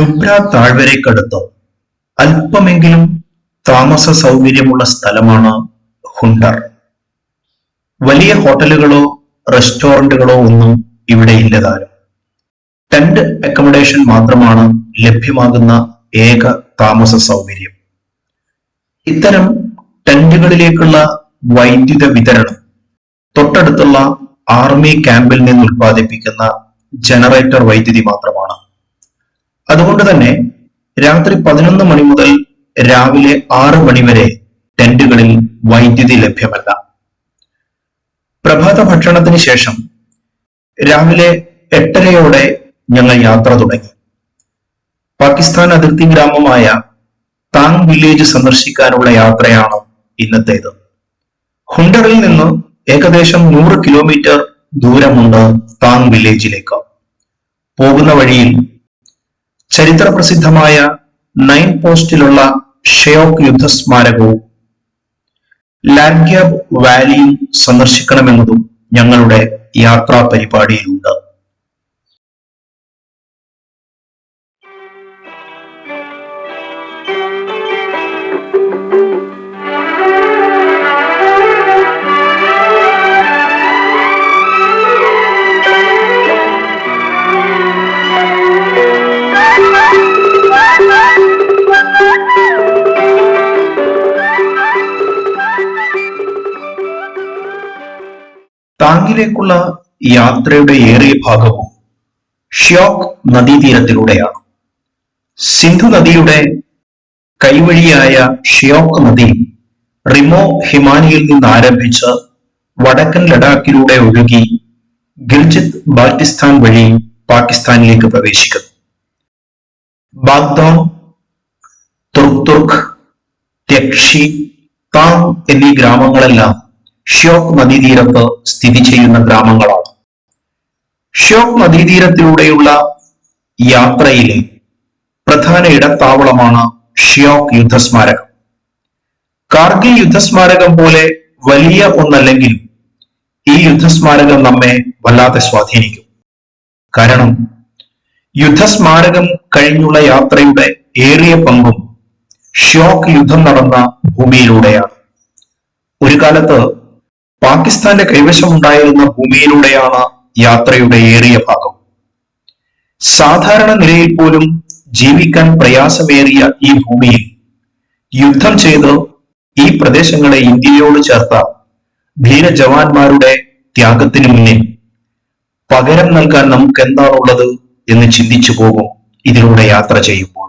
നുബ്ര താഴ്വരയ്ക്കടുത്ത് അല്പമെങ്കിലും താമസ സൗകര്യമുള്ള സ്ഥലമാണ് ഹുണ്ടർ. വലിയ ഹോട്ടലുകളോ റെസ്റ്റോറന്റുകളോ ഒന്നും ഇവിടെ ഇല്ലതാനും. ടെന്റ് അക്കോമഡേഷൻ മാത്രമാണ് ലഭ്യമാകുന്ന ഏക താമസ സൗകര്യം. ഇത്തരം ടെന്റുകളിലേക്കുള്ള വൈദ്യുത വിതരണം തൊട്ടടുത്തുള്ള ആർമി ക്യാമ്പിൽ നിന്ന് ഉൽപ്പാദിപ്പിക്കുന്ന ജനറേറ്റർ വൈദ്യുതി മാത്രമാണ്. അതുകൊണ്ട് തന്നെ രാത്രി 11 മണി മുതൽ രാവിലെ 6 മണി വരെ ടെന്റുകളിൽ വൈദ്യുതി ലഭ്യമല്ല. പ്രഭാത ഭക്ഷണത്തിന് ശേഷം രാവിലെ 8:30 ഞങ്ങൾ യാത്ര തുടങ്ങി. പാകിസ്ഥാൻ അതിർത്തി ഗ്രാമമായ താങ് വില്ലേജ് സന്ദർശിക്കാനുള്ള യാത്രയാണ് ഇന്നത്തേത്. ഹുണ്ടറിൽ നിന്ന് ഏകദേശം 100 കിലോമീറ്റർ ദൂരമുണ്ട് താങ് വില്ലേജിലേക്ക്. പോകുന്ന വഴിയിൽ ചരിത്ര പ്രസിദ്ധമായ 9 പോസ്റ്റിലുള്ള ഷെയോക്ക് യുദ്ധസ്മാരകവും ലാൻഗ്യാബ് വാലിയും സന്ദർശിക്കണമെന്നതും ഞങ്ങളുടെ യാത്രാ പരിപാടിയിലുണ്ട്. താങ്ങിലേക്കുള്ള യാത്രയുടെ ഏറിയ ഭാഗവും ഷ്യോക്ക് നദീതീരത്തിലൂടെയാണ്. സിന്ധു നദിയുടെ കൈവഴിയായ ഷ്യോക്ക് നദി റിമോ ഹിമാനിയിൽ നിന്ന് ആരംഭിച്ച് വടക്കൻ ലഡാക്കിലൂടെ ഒഴുകി ഗിൽജിത്ത് ബാൽട്ടിസ്ഥാൻ വഴി പാകിസ്ഥാനിലേക്ക് പ്രവേശിക്കുന്നു. ബാഗ്ദോൺ, തുർത്തുർക്ക്, ത്യക്ഷി, താങ് എന്നീ ഗ്രാമങ്ങളെല്ലാം ഷ്യോക്ക് നദീതീരത്ത് സ്ഥിതി ചെയ്യുന്ന ഗ്രാമങ്ങളാണ്. ഷ്യോക്ക് നദീതീരത്തിലൂടെയുള്ള യാത്രയിലെ പ്രധാന ഇടത്താവളമാണ് ഷ്യോക്ക് യുദ്ധസ്മാരകം. കാർഗിൽ യുദ്ധസ്മാരകം പോലെ വലിയ ഒന്നല്ലെങ്കിലും ഈ യുദ്ധസ്മാരകം നമ്മെ വല്ലാതെ സ്വാധീനിക്കും. കാരണം യുദ്ധസ്മാരകം കഴിഞ്ഞുള്ള യാത്രയുടെ ഏറിയ പങ്കും ഷ്യോക്ക് യുദ്ധം നടന്ന ഭൂമിയിലൂടെയാണ്. ഒരു കാലത്ത് പാകിസ്ഥാന്റെ കൈവശമുണ്ടായിരുന്ന ഭൂമിയിലൂടെയാണ് യാത്രയുടെ ഏറിയ ഭാഗം. സാധാരണ നിലയിൽ പോലും ജീവിക്കാൻ പ്രയാസമേറിയ ഈ ഭൂമിയിൽ യുദ്ധം ചെയ്ത് ഈ പ്രദേശങ്ങളെ ഇന്ത്യയോട് ചേർത്ത ധീര ജവാന്മാരുടെ ത്യാഗത്തിന് മുന്നിൽ പകരം നൽകാൻ നമുക്ക് എന്താണുള്ളത് എന്ന് ചിന്തിച്ചു പോകും ഇതിലൂടെ യാത്ര ചെയ്യുമ്പോൾ.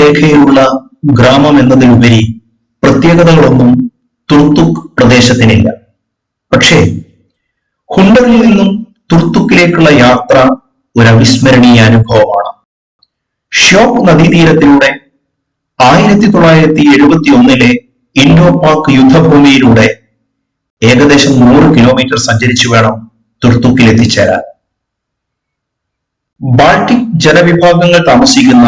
രേഖയിലുള്ള ഗ്രാമം എന്നതിലുപരി പ്രത്യേകതകളൊന്നും തുർത്തുക് പ്രദേശത്തിനില്ല. പക്ഷേ ഹുണ്ടറിൽ നിന്നും തുർത്തുക്കിലേക്കുള്ള യാത്ര ഒരു അവിസ്മരണീയ അനുഭവമാണ്. ഷ്യോക്ക് നദീതീരത്തിലൂടെ 1971 ഇൻഡോ പാക് യുദ്ധഭൂമിയിലൂടെ ഏകദേശം 100 കിലോമീറ്റർ സഞ്ചരിച്ചു വേണം തുർത്തുക്കിൽ എത്തിച്ചേരാൻ. ബാൾട്ടിക് ജനവിഭാഗങ്ങൾ താമസിക്കുന്ന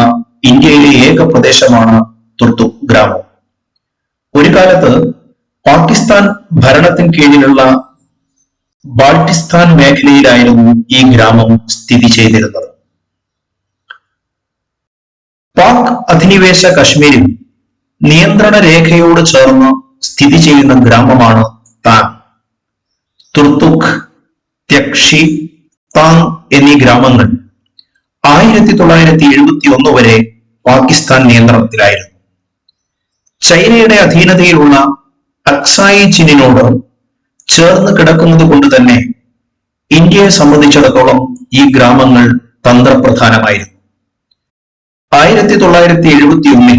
ഇന്ത്യയിലെ ഏക പ്രദേശമാണ് തുർത്തുക് ഗ്രാമം. ഒരു കാലത്ത് പാകിസ്ഥാൻ ഭരണത്തിന് കീഴിലുള്ള ബാൾട്ടിസ്ഥാൻ മേഖലയിലായിരുന്നു ഈ ഗ്രാമം സ്ഥിതി ചെയ്തിരുന്നത്. പാക് അധിനിവേശ കശ്മീരിൽ നിയന്ത്രണ രേഖയോട് ചേർന്ന് സ്ഥിതി ചെയ്യുന്ന ഗ്രാമമാണ് താങ്. തുർത്തുക്, ത്യക്ഷി, താങ് എന്നീ ഗ്രാമങ്ങൾ 1971 വരെ പാകിസ്ഥാൻ നിയന്ത്രണത്തിലായിരുന്നു. ചൈനയുടെ അധീനതയിലുള്ള അക്സായി ചിനിനോട് ചേർന്ന് കിടക്കുന്നത് കൊണ്ട് തന്നെ ഇന്ത്യയെ സംബന്ധിച്ചിടത്തോളം ഈ ഗ്രാമങ്ങൾ തന്ത്രപ്രധാനമായിരുന്നു. 1971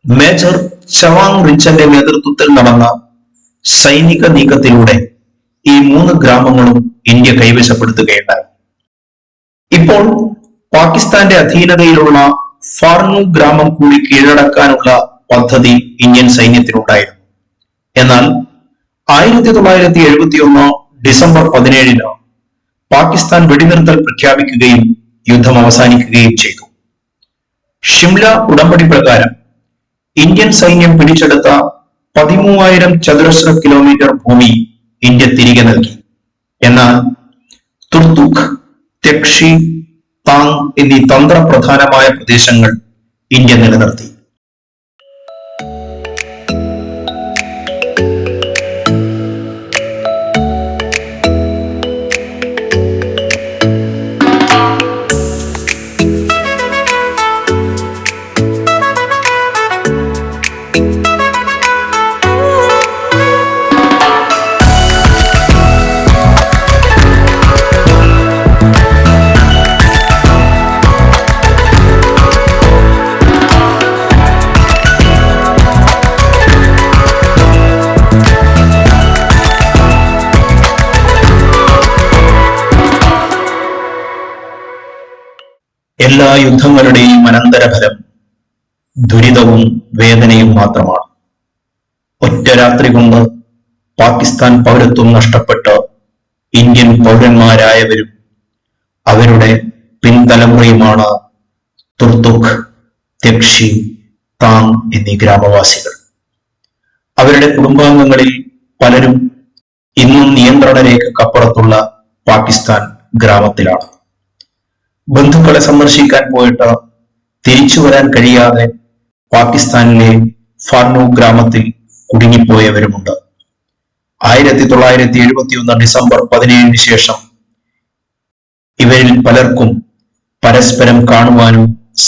മേജർ ചവാങ് റിച്ചന്റെ നേതൃത്വത്തിൽ നടന്ന സൈനിക നീക്കത്തിലൂടെ ഈ 3 ഗ്രാമങ്ങളും ഇന്ത്യ കൈവശപ്പെടുത്തുകയുണ്ടായി. ഇപ്പോൾ പാകിസ്ഥാന്റെ അധീനതയിലുള്ള ഫാർനു ഗ്രാമം കൂടി കീഴടക്കാനുള്ള പദ്ധതി ഇന്ത്യൻ സൈന്യത്തിനുണ്ടായിരുന്നു. എന്നാൽ 1971 ഡിസംബർ 17 പാകിസ്ഥാൻ വെടിനിർത്തൽ പ്രഖ്യാപിക്കുകയും യുദ്ധം അവസാനിക്കുകയും ചെയ്തു. ഷിംല ഉടമ്പടി പ്രകാരം ഇന്ത്യൻ സൈന്യം പിടിച്ചെടുത്ത 13,000 ചതുരശ്ര കിലോമീറ്റർ ഭൂമി ഇന്ത്യ തിരികെ നൽകി. എന്നാൽ തുർത്തുക്, ത്യക്ഷി, താങ് എന്നീ തന്ത്രപ്രധാനമായ പ്രദേശങ്ങൾ ഇന്ത്യ നിലനിർത്തി. എല്ലാ യുദ്ധങ്ങളുടെയും അനന്തരഫലം ദുരിതവും വേദനയും മാത്രമാണ്. ഒറ്റ രാത്രി കൊണ്ട് പാകിസ്ഥാൻ പൗരത്വം നഷ്ടപ്പെട്ട് ഇന്ത്യൻ പൗരന്മാരായവരും അവരുടെ പിൻതലമുറയുമാണ് തുർത്തുക്, ത്യക്ഷി, താങ് എന്നീ ഗ്രാമവാസികൾ. അവരുടെ കുടുംബാംഗങ്ങളിൽ പലരും ഇന്നും നിയന്ത്രണ രേഖക്കപ്പുറത്തുള്ള പാകിസ്ഥാൻ ഗ്രാമത്തിലാണ്. ബന്ധുക്കളെ സന്ദർശിക്കാൻ പോയിട്ട് തിരിച്ചു വരാൻ കഴിയാതെ പാകിസ്ഥാനിലെ ഫാർനു ഗ്രാമത്തിൽ കുടുങ്ങിപ്പോയവരുമുണ്ട്. 1971 ഡിസംബർ 17 ശേഷം ഇവരിൽ പലർക്കും പരസ്പരം കാണുവാനോ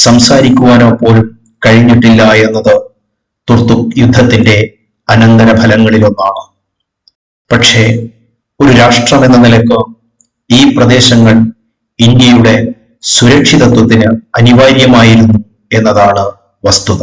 സംസാരിക്കുവാനോ പോലും കഴിഞ്ഞിട്ടില്ല എന്നത് തുർത്തുക് യുദ്ധത്തിന്റെ അനന്തരഫലങ്ങളിലൊന്നാണ്. പക്ഷേ ഒരു രാഷ്ട്രം എന്ന നിലക്ക് ഈ പ്രദേശങ്ങൾ ഇന്ത്യയുടെ സുരക്ഷിതത്വത്തിന് അനിവാര്യമായിരുന്നു എന്നതാണ് വസ്തുത.